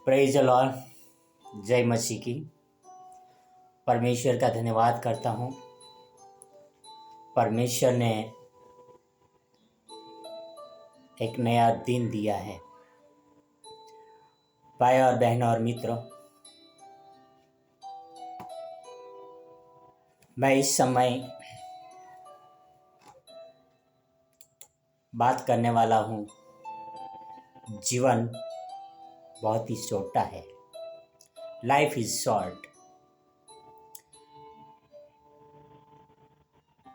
Praise the Lord. जय मसीह की। परमेश्वर का धन्यवाद करता हूँ। परमेश्वर ने एक नया दिन दिया है। भाई और बहनों और मित्रों, मैं इस समय बात करने वाला हूँ। जीवन बहुत ही छोटा है। Life is short.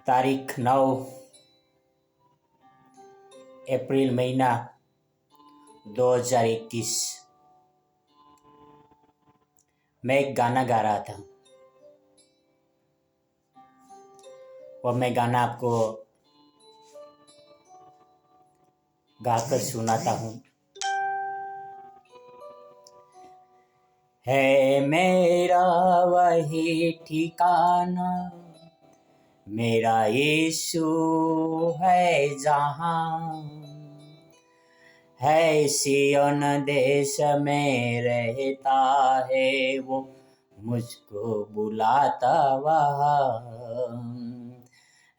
तारीख 9 अप्रैल महीना 2021 मैं एक गाना गा रहा था। और मैं गाना आपको गाकर सुनाता हूँ। है मेरा वही ठिकाना, मेरा यीशु है जहाँ। है सिय्योन देश में रहता है वो, मुझको बुलाता वहाँ।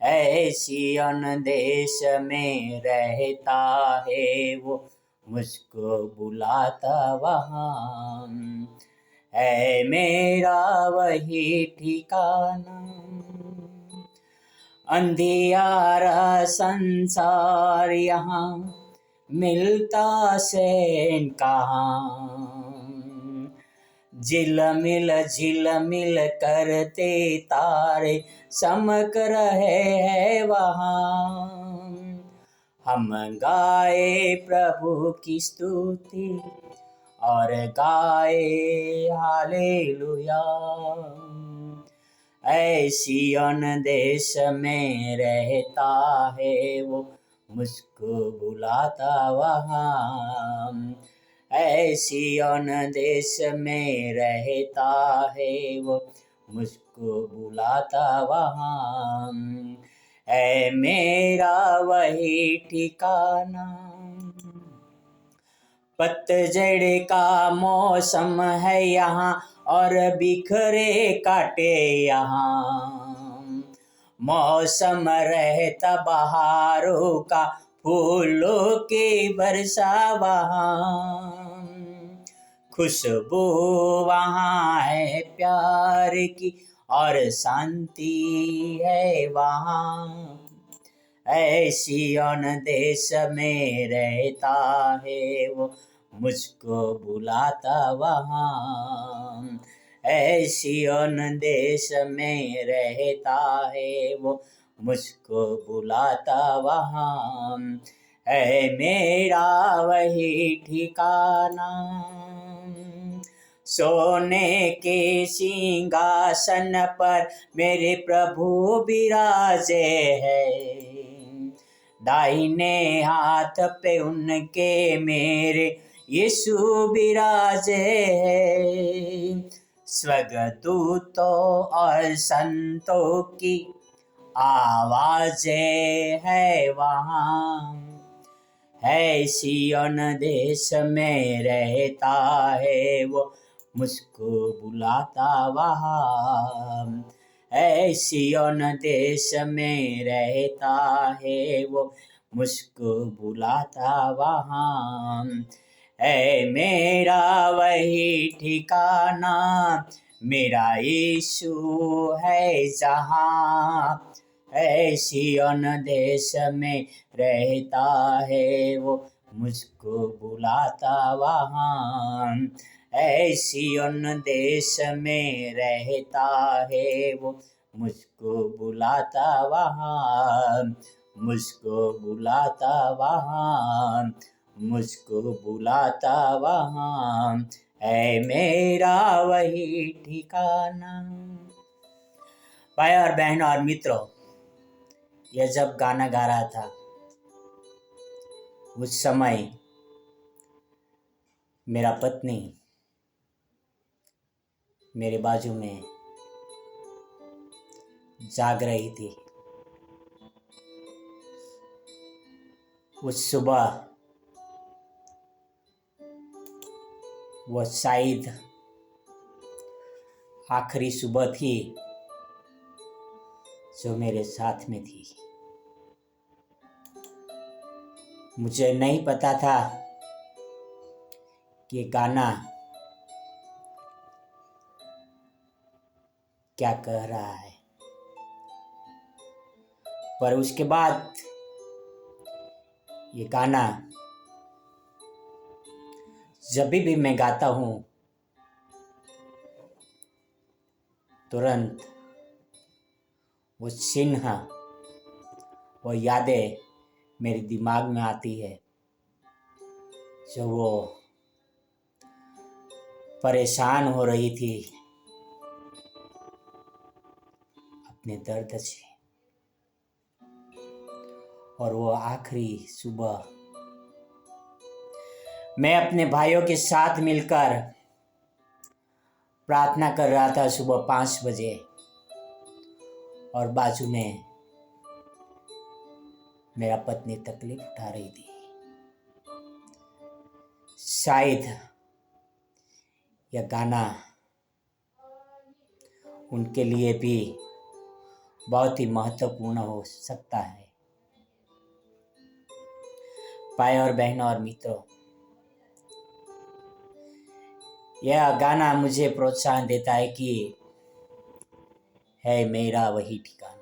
है सिय्योन देश में रहता है वो, मुझको बुलाता वहाँ। है मेरा वही ठिकाना। अंधियारा संसार यहाँ मिलता से कहाँ। झिलमिल करते तारे चमक रहे हैं वहाँ। हम गाए प्रभु की स्तुति और गाए हालेलुया। सिय्योन देश में रहता है वो, मुझको बुलाता वहाँ। सिय्योन देश में रहता है वो, मुझको बुलाता वहाँ। है मेरा वही ठिकाना। पतझड़ का मौसम है यहाँ और बिखरे काटे यहाँ। मौसम रहता बहारों का, फूलों की वर्षा वहाँ। खुशबू वहाँ है प्यार की और शांति है वहाँ। सिय्योन देश में रहता है वो, मुझको बुलाता वहाँ। सिय्योन देश में रहता है वो, मुझको बुलाता वहाँ। है मेरा वही ठिकाना। सोने के सिंहासन पर मेरे प्रभु विराजे हैं। दाहिने हाथ पे उनके मेरे यीशु विराजे हैं। स्वर्गदूतों और संतों की आवाजें है वहाँ। है सिय्योन देश में रहता है वो, मुझको बुलाता वहाँ। है सिय्योन देश में रहता है वो, मुझको बुलाता वहाँ। है मेरा वही ठिकाना, मेरा यीशु है जहाँ। है सिय्योन देश में रहता है वो, मुझको बुलाता वहाँ। है सिय्योन देश में रहता है वो, मुझको बुलाता वहाँ। मुझको बुलाता वहाँ, मुझको बुलाता वहाँ। है मेरा वही ठिकाना। भाई और बहनों और मित्रों, यह जब गाना गा रहा था उस समय मेरा पत्नी मेरे बाजू में जाग रही थी। उस सुबह वो शायद आखिरी सुबह थी जो मेरे साथ में थी। मुझे नहीं पता था कि गाना क्या कह रहा है, पर उसके बाद ये गाना जब भी मैं गाता हूँ तुरंत वो चिन्ह, वो यादें मेरे दिमाग में आती है, जो वो परेशान हो रही थी अपने दर्द से। और वो आखिरी सुबह मैं अपने भाइयों के साथ मिलकर प्रार्थना कर रहा था सुबह 5 बजे, और बाजू में मेरा पत्नी तकलीफ उठा रही थी। शायद यह गाना उनके लिए भी बहुत ही महत्वपूर्ण हो सकता है। भाई और बहनों और मित्रों, यह गाना मुझे प्रोत्साहन देता है कि है मेरा वही ठिकाना,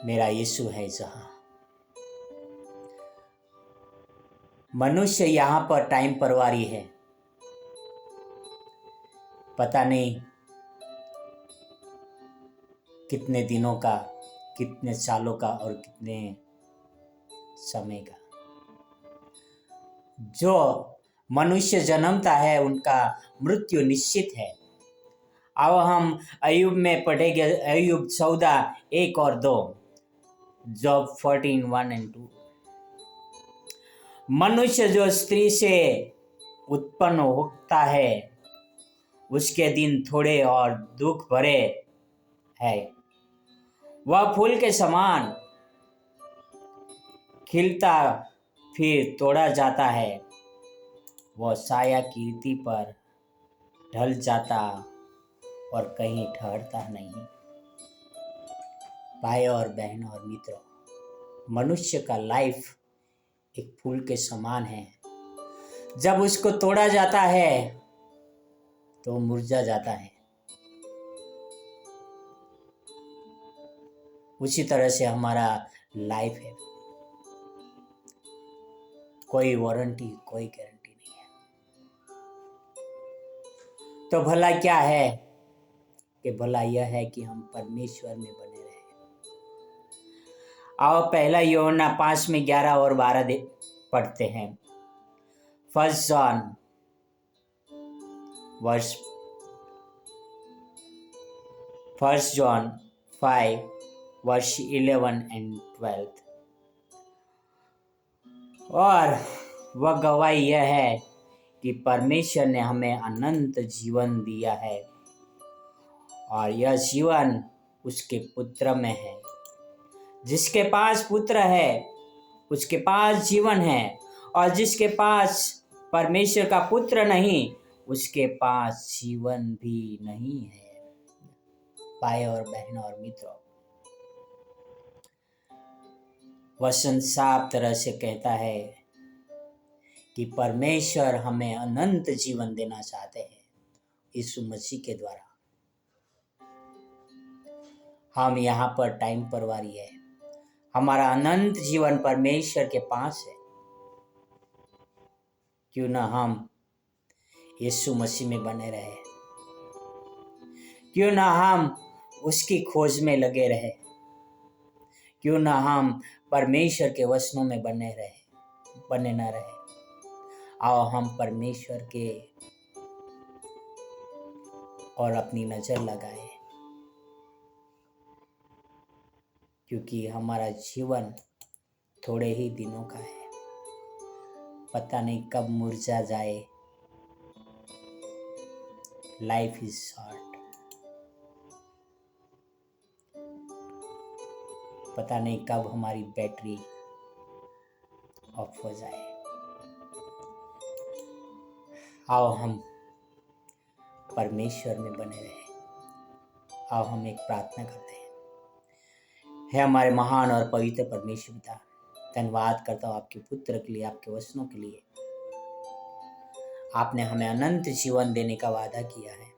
मेरा यीशु है जहां। मनुष्य यहाँ पर टाइम परवारी है, पता नहीं कितने दिनों का, कितने सालों का और कितने समय का। जो मनुष्य जन्मता है उनका मृत्यु निश्चित है। अब हम अय्यूब में पढ़ेंगे, अय्यूब 14:1-2, जॉब 14:1-2। मनुष्य जो स्त्री से उत्पन्न होता है उसके दिन थोड़े और दुख भरे है। वह फूल के समान खिलता फिर तोड़ा जाता है, वह साया कीर्ति पर ढल जाता और कहीं ठहरता नहीं। भाई और बहनों और मित्रों, मनुष्य का लाइफ एक फूल के समान है। जब उसको तोड़ा जाता है तो मुरझा जाता है। उसी तरह से हमारा लाइफ है, कोई वारंटी, कोई गारंटी नहीं है। तो भला क्या है कि भला यह है कि हम परमेश्वर में बने रहे। आओ पहला यूहन्ना 5:11-12 पढ़ते हैं। First John 5:11-12। और वह गवाही यह है कि परमेश्वर ने हमें अनंत जीवन दिया है, और यह जीवन उसके पुत्र में है। जिसके पास पुत्र है उसके पास जीवन है, और जिसके पास परमेश्वर का पुत्र नहीं उसके पास जीवन भी नहीं है। भाई और बहनों और मित्रों, वचन साफ तरह से कहता है कि परमेश्वर हमें अनंत जीवन देना चाहते हैं यीशु मसीह के द्वारा। हम यहाँ पर टाइम परवारी है, हमारा अनंत जीवन परमेश्वर के पास है। क्यों ना हम यीशु मसीह में बने रहे, क्यों ना हम उसकी खोज में लगे रहे, क्यों ना हम परमेश्वर के वचनों में बने न रहे। आओ हम परमेश्वर के और अपनी नजर लगाए, क्योंकि हमारा जीवन थोड़े ही दिनों का है, पता नहीं कब मुरझा जाए। लाइफ इज शॉर्ट, पता नहीं कब हमारी बैटरी ऑफ हो जाए। आओ हम परमेश्वर में बने रहें। आओ हम एक प्रार्थना करते हैं। हे हमारे महान और पवित्र परमेश्वर पिता, धन्यवाद करता हूँ आपके पुत्र के लिए, आपके वचनों के लिए। आपने हमें अनंत जीवन देने का वादा किया है।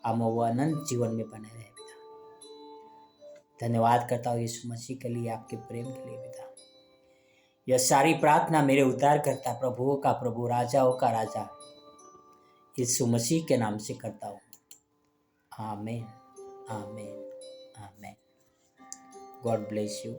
हम वो अनंत जीवन में बने रहे पिता। धन्यवाद करता हूँ यीशु मसीह के लिए, आपके प्रेम के लिए पिता। यह सारी प्रार्थना मेरे उद्धार करता प्रभुओं का प्रभु, राजाओं का राजा यीशु मसीह के नाम से करता हूँ। आमीन, आमीन, आमीन। God bless you.